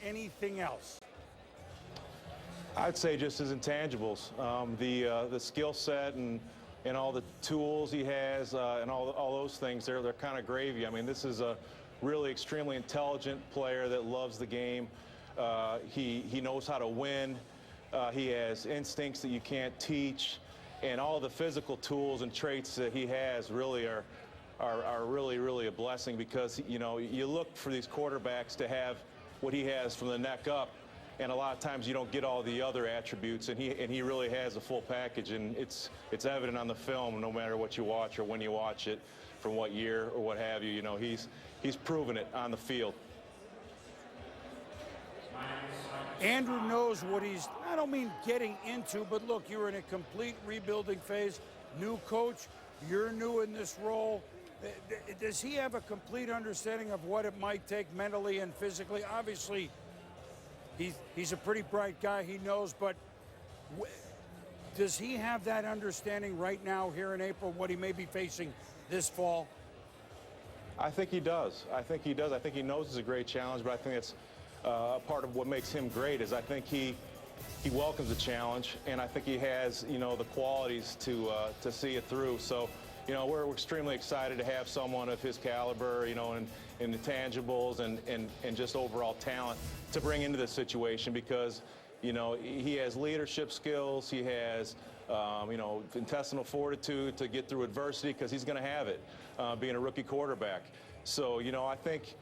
anything else? I'd say just his intangibles, the skill set and all the tools he has and all those things. They're kind of gravy. I mean, this is a really extremely intelligent player that loves the game. He knows how to win. He has instincts that you can't teach, and all the physical tools and traits that he has really are really a blessing, because you look for these quarterbacks to have what he has from the neck up, and a lot of times you don't get all the other attributes, and he really has a full package, and it's evident on the film no matter what you watch or when you watch it, from what year or what have you. He's proven it on the field. Andrew knows what he's, I don't mean getting into, but look, you're in a complete rebuilding phase. New coach, you're new in this role. Does he have a complete understanding of what it might take mentally and physically? Obviously, he's a pretty bright guy, he knows, but does he have that understanding right now here in April, what he may be facing this fall? I think he does. I think he knows it's a great challenge, but I think it's part of what makes him great is I think he welcomes the challenge, and I think he has, the qualities to see it through. So, we're extremely excited to have someone of his caliber, and the tangibles and just overall talent to bring into this situation, because, he has leadership skills, he has, intestinal fortitude to get through adversity, because he's going to have it, being a rookie quarterback. So, I think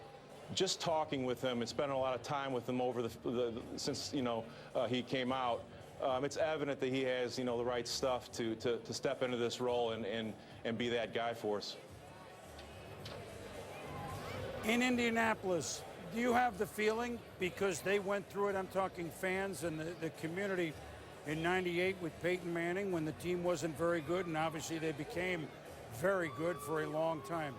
just talking with him and spending a lot of time with him over since he came out, it's evident that he has the right stuff to step into this role and be that guy for us. In Indianapolis, do you have the feeling, because they went through it, I'm talking fans and the community, in '98 with Peyton Manning when the team wasn't very good, and obviously they became very good for a long time.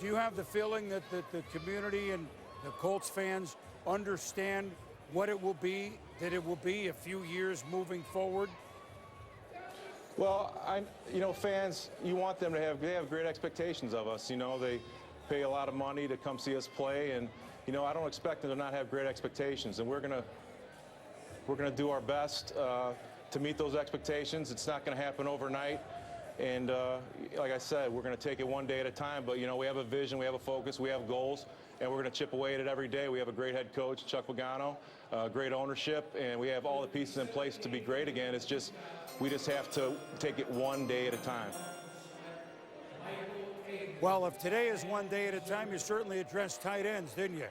Do you have the feeling that the community and the Colts fans understand what it will be, that it will be a few years moving forward? Well, fans, you want them to they have great expectations of us. They pay a lot of money to come see us play, and I don't expect them to not have great expectations, and we're gonna do our best to meet those expectations. It's not going to happen overnight. And like I said, we're going to take it one day at a time. But, we have a vision, we have a focus, we have goals, and we're going to chip away at it every day. We have a great head coach, Chuck Pagano, great ownership, and we have all the pieces in place to be great again. We just have to take it one day at a time. Well, if today is one day at a time, you certainly addressed tight ends, didn't you?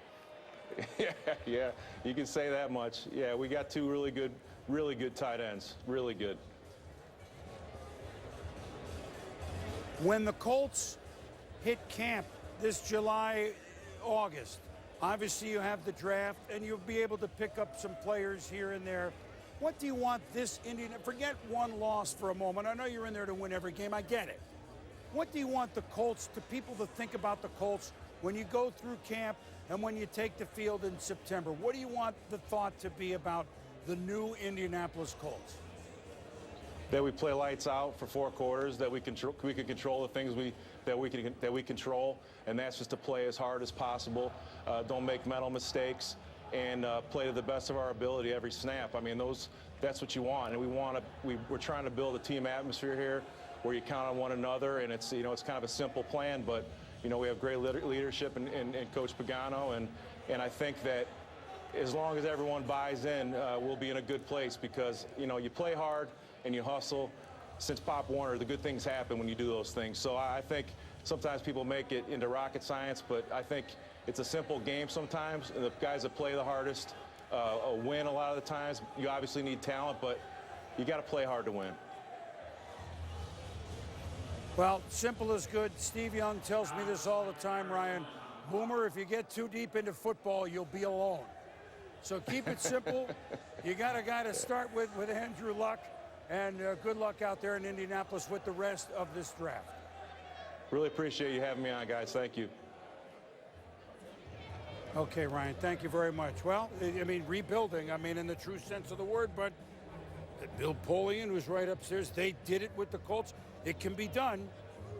Yeah, you can say that much. Yeah, we got two really good tight ends, really good. When the Colts hit camp this July, August, obviously you have the draft, and you'll be able to pick up some players here and there. What do you want this Indian, forget one loss for a moment. I know you're in there to win every game, I get it. What do you want the Colts, to people to think about the Colts when you go through camp and when you take the field in September? What do you want the thought to be about the new Indianapolis Colts? That we play lights out for 4 quarters, that we can control the things that we control, and that's just to play as hard as possible. Don't make mental mistakes, and play to the best of our ability every snap. I mean, that's what you want, and we're trying to build a team atmosphere here where you count on one another, and it's it's kind of a simple plan, but we have great leadership and Coach Pagano, and I think that as long as everyone buys in, we'll be in a good place, because you play hard and you hustle. Since Pop Warner, the good things happen when you do those things. So I think sometimes people make it into rocket science, but I think it's a simple game sometimes. And the guys that play the hardest win a lot of the times. You obviously need talent, but you got to play hard to win. Well, simple is good. Steve Young tells me this all the time, Ryan. Boomer, if you get too deep into football, you'll be alone. So keep it simple. You got a guy to start with Andrew Luck. And good luck out there in Indianapolis with the rest of this draft. Really appreciate you having me on, guys. Thank you. Okay, Ryan, thank you very much. Well, I mean, rebuilding, in the true sense of the word, but Bill Polian, who's right upstairs, they did it with the Colts. It can be done.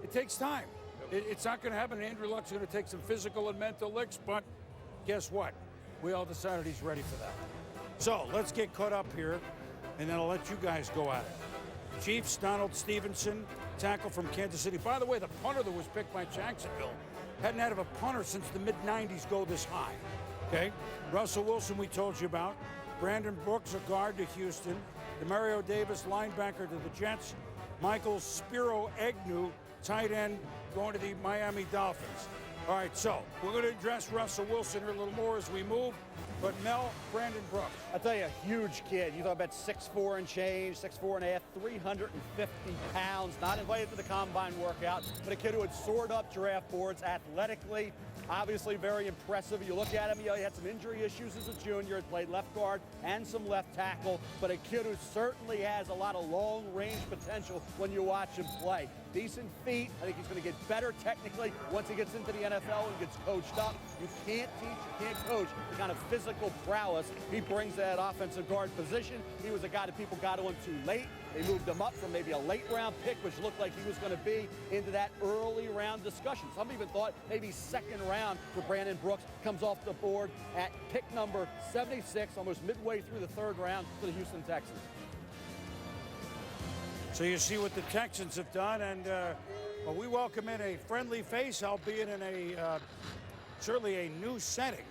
It takes time. It's not going to happen. Andrew Luck's going to take some physical and mental licks, but guess what? we all decided he's ready for that. So let's get caught up here, and then I'll let you guys go at it. Chiefs, Donald Stevenson, tackle from Kansas City. By the way, the punter that was picked by Jacksonville hadn't had of a punter since the mid-90s go this high. Okay? Russell Wilson, we told you about. Brandon Brooks, a guard to Houston. Demario Davis, linebacker to the Jets. Michael Spiro Agnew, tight end, going to the Miami Dolphins. All right, so we're going to address Russell Wilson here a little more as we move. But Mel, Brandon Brooks. I'll tell you, a huge kid. You talk about 6'4" and change, 6'4" and a half, 350 pounds, not invited to the combine workout, but a kid who had soared up draft boards athletically. Obviously very impressive. You look at him, he had some injury issues as a junior, had played left guard and some left tackle, but a kid who certainly has a lot of long-range potential when you watch him play. Decent feet. I think he's going to get better technically once he gets into the NFL and gets coached up. You can't teach, you can't coach the kind of physical prowess he brings to that offensive guard position. He was a guy that people got to him too late. They moved him up from maybe a late-round pick, which looked like he was going to be, into that early-round discussion. Some even thought maybe second round for Brandon Brooks. Comes off the board at pick number 76, almost midway through the third round for the Houston Texans. So you see what the Texans have done, and well, we welcome in a friendly face, albeit in a certainly a new setting.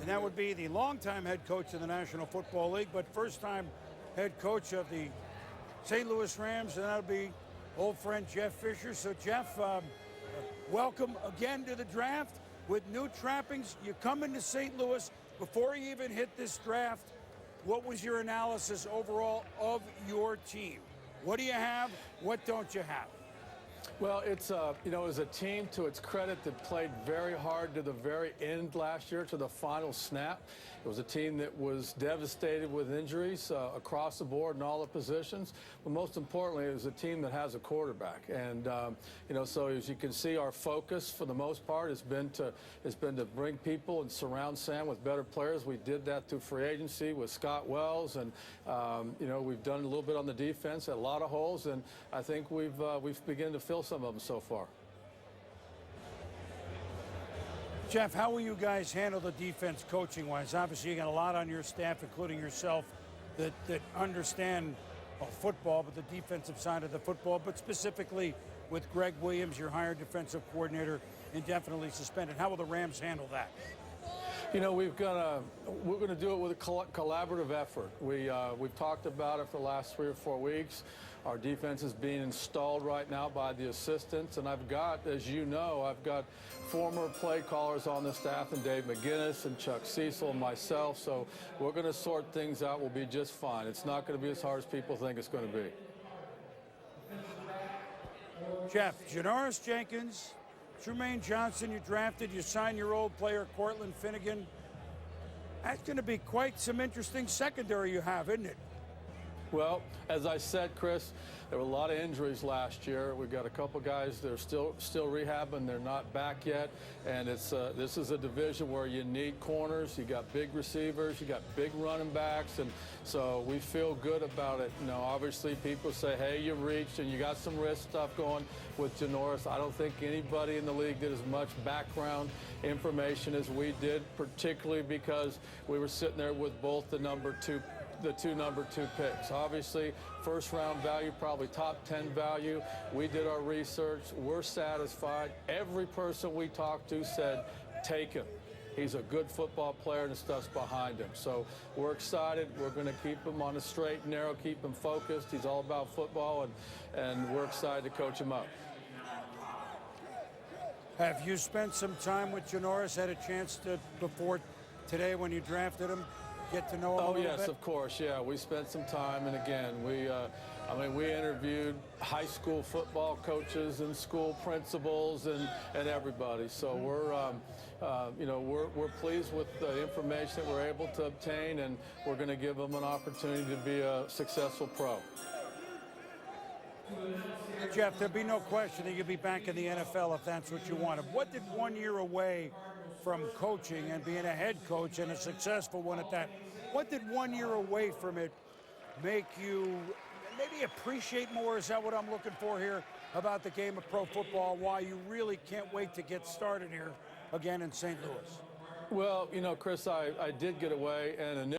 And that would be the longtime head coach of the National Football League, but first-time head coach of the St. Louis Rams, and that would be old friend Jeff Fisher. So, Jeff, welcome again to the draft with new trappings. You come into St. Louis. Before you even hit this draft, what was your analysis overall of your team? What do you have? What don't you have? Well, it's you know, it was a team, to its credit, that played very hard to the very end last year, to the final snap. It was a team that was devastated with injuries across the board in all the positions. But most importantly, it was a team that has a quarterback. And you know, so as you can see, our focus for the most part has been to bring people and surround Sam with better players. We did that through free agency with Scott Wells, and you know, we've done a little bit on the defense, a lot of holes, and I think we've begun to fill some of them so far. Jeff, how will you guys handle the defense coaching-wise? Obviously, you got a lot on your staff, including yourself, that understand football, but the defensive side of the football, but specifically with Greg Williams, your hired defensive coordinator, indefinitely suspended. How will the Rams handle that? You know, we're going to do it with a collaborative effort. We've talked about it for the last 3 or 4 weeks. Our defense is being installed right now by the assistants, and I've got, as you know, I've got former play callers on the staff, and Dave McGinnis and Chuck Cecil and myself, so we're going to sort things out. We'll be just fine. It's not going to be as hard as people think it's going to be. Jeff, Janoris Jenkins, Trumaine Johnson, you drafted, you signed your old player, Cortland Finnegan. That's going to be quite some interesting secondary you have, isn't it? Well, as I said, Chris, there were a lot of injuries last year. We've got a couple guys that are still rehabbing. They're not back yet. And it's this is a division where you need corners. You got big receivers. You got big running backs. And so we feel good about it. You know, obviously people say, hey, you reached and you got some risk stuff going with Janoris. I don't think anybody in the league did as much background information as we did, particularly because we were sitting there with both the two number 2 picks. Obviously, first round value, probably top 10 value. We did our research. We're satisfied. Every person we talked to said, take him. He's a good football player, and the stuff's behind him. So we're excited. We're going to keep him on the straight and narrow, keep him focused. He's all about football, and we're excited to coach him up. Have you spent some time with Janoris, had a chance to, before today when you drafted him, get to know him a little yes, bit? of course, yeah. We spent some time, and again, we interviewed high school football coaches and school principals and everybody. So we're pleased with the information that we're able to obtain, and we're going to give them an opportunity to be a successful pro. Jeff, there'd be no question that you'll be back in the NFL if that's what you wanted. What did 1 year away from coaching and being a head coach, and a successful one at that, what did 1 year away from it make you maybe appreciate more? Is that what I'm looking for here about the game of pro football? Why you really can't wait to get started here again in St. Louis? Well, you know, Chris, I did get away and